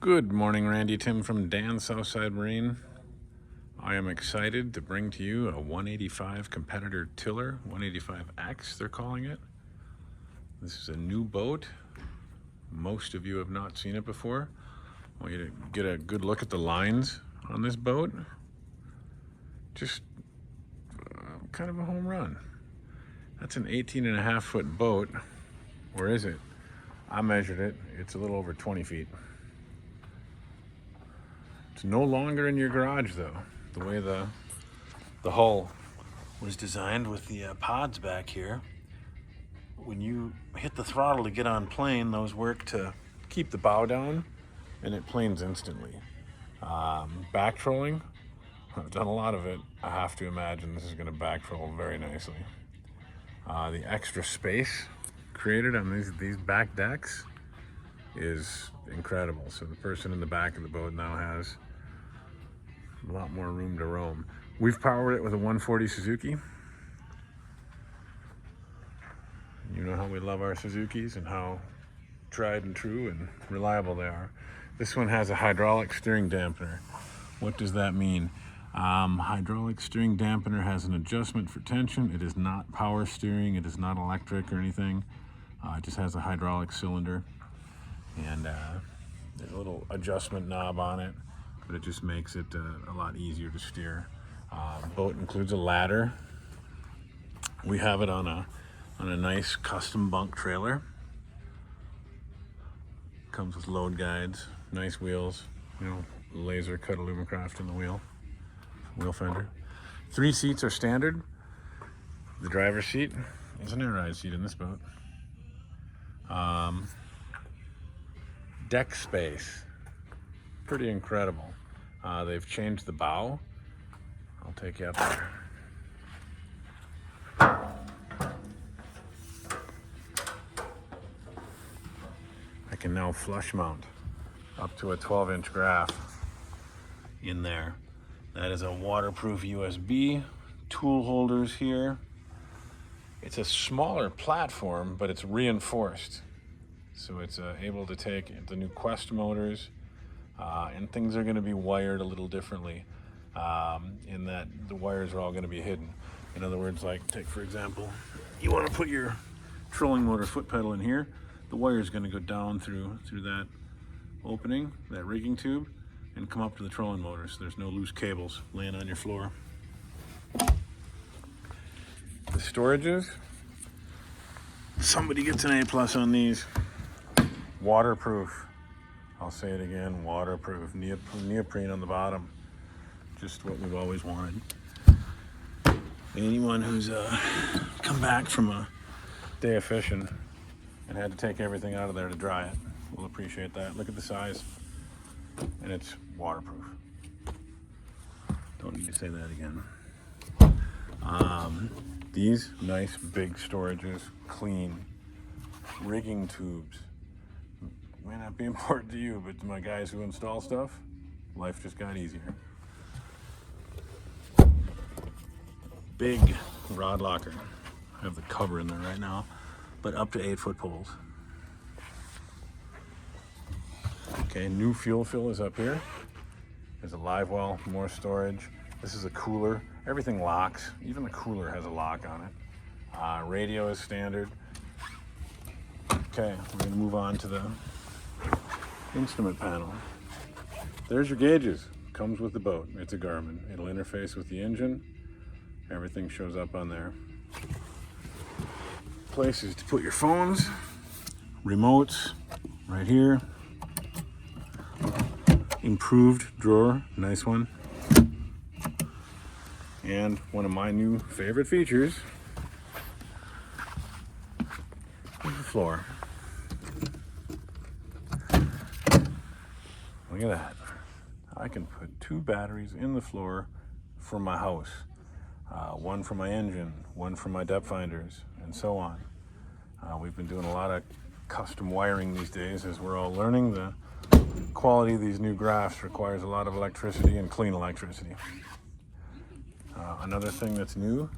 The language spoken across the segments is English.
Good morning, Randy Tim from Dan Southside Marine. I am excited to bring to you a 185 competitor tiller, 185X they're calling it. This is a new boat. Most of you have not seen it before. I want you to get a good look at the lines on this boat. Just kind of a home run. That's an 18.5-foot boat. Or is it? I measured it. It's a little over 20 feet. It's no longer in your garage though. The way the hull was designed with the pods back here. When you hit the throttle to get on plane, those work to keep the bow down and it planes instantly. Back trolling, I've done a lot of it. I have to imagine this is going to back troll very nicely. The extra space created on these back decks is incredible. So the person in the back of the boat now has a lot more room to roam. We've powered it with a 140 Suzuki. You know how we love our Suzukis and how tried and true and reliable they are. This one has a hydraulic steering dampener. What does that mean? Hydraulic steering dampener has an adjustment for tension. It is not power steering. It is not electric or anything. It just has a hydraulic cylinder. And there's a little adjustment knob on it, but it just makes it a lot easier to steer. The boat includes a ladder. We have it on a nice custom bunk trailer. Comes with load guides, nice wheels, laser cut Alumacraft in the wheel fender. 3 seats are standard. The driver's seat is an air ride seat in this boat. Deck space, pretty incredible. They've changed the bow. I'll take you up there. I can now flush mount up to a 12-inch graph in there. That is a waterproof USB, tool holders here. It's a smaller platform, but it's reinforced. So it's able to take the new Quest motors, and things are going to be wired a little differently in that the wires are all going to be hidden. In other words, like take for example, you want to put your trolling motor foot pedal in here, the wire is going to go down through that opening, that rigging tube, and come up to the trolling motor, so there's no loose cables laying on your floor. The storages, somebody gets an A+ on these. Waterproof. I'll say it again, waterproof. Neoprene on the bottom. Just what we've always wanted. Anyone who's come back from a day of fishing and had to take everything out of there to dry it will appreciate that. Look at the size. And it's waterproof. Don't need to say that again. These nice big storages, clean rigging tubes. May not be important to you, but to my guys who install stuff, life just got easier. Big rod locker. I have the cover in there right now, but up to 8-foot poles. Okay, new fuel fill is up here. There's a live well, more storage. This is a cooler. Everything locks. Even the cooler has a lock on it. Radio is standard. Okay, we're gonna move on to the instrument panel. There's your gauges. Comes with the boat. It's a Garmin. It'll interface with the engine. Everything shows up on there. Places to put your phones, remotes, right here. Improved drawer, nice one. And one of my new favorite features is the floor. Look at that. I can put 2 batteries in the floor for my house. One for my engine, one for my depth finders, and so on. We've been doing a lot of custom wiring these days as we're all learning. The quality of these new graphs requires a lot of electricity and clean electricity. Another thing that's new,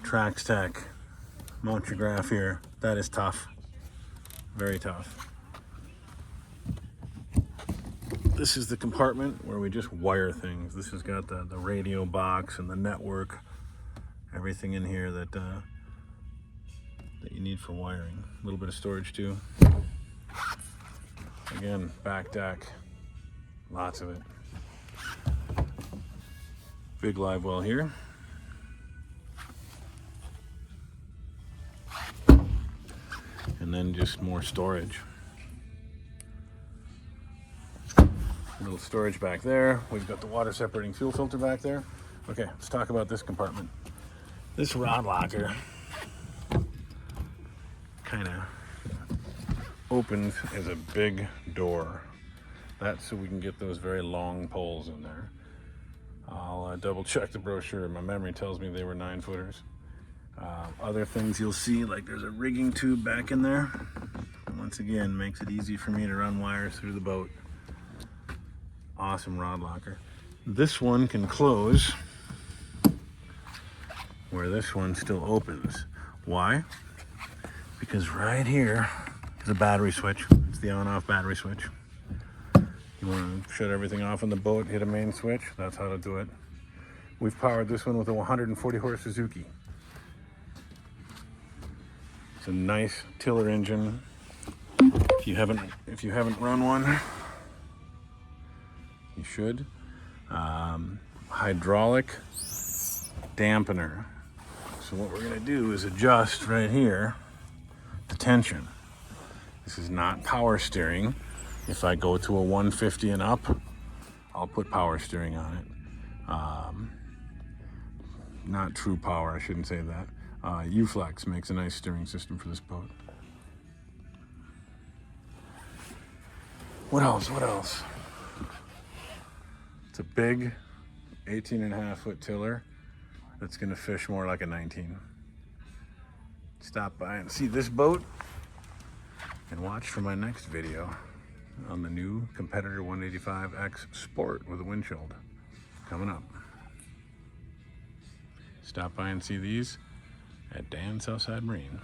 Trax Tech. Mount your graph here. That is tough. Very tough. this is the compartment where we just wire things. This has got the radio box and the network, everything in here that you need for wiring. A little bit of storage too. Again, back deck, lots of it. Big live well here. And then just more storage. A little storage back there. We've got the water separating fuel filter back there. Okay, let's talk about this compartment. This rod locker kind of opens as a big door. That's so we can get those very long poles in there. I'll double check the brochure. My memory tells me they were 9-footers. Other things you'll see, like there's a rigging tube back in there. Once again, makes it easy for me to run wires through the boat. Awesome rod locker. This one can close where this one still opens. Why? Because right here is a battery switch. It's the on-off battery switch. You want to shut everything off on the boat, hit a main switch. That's how to do it. We've powered this one with a 140 horse Suzuki. It's a nice tiller engine. If you haven't run one, you should. Hydraulic dampener. So what we're going to do is adjust right here the tension. This is not power steering. If I go to a 150 and up, I'll put power steering on it. Not true power, I shouldn't say that. U-Flex makes a nice steering system for this boat. What else? It's a big 18.5-foot tiller that's gonna fish more like a 19. Stop by and see this boat and watch for my next video on the new Competitor 185X Sport with a windshield coming up. Stop by and see these at Southside Marine.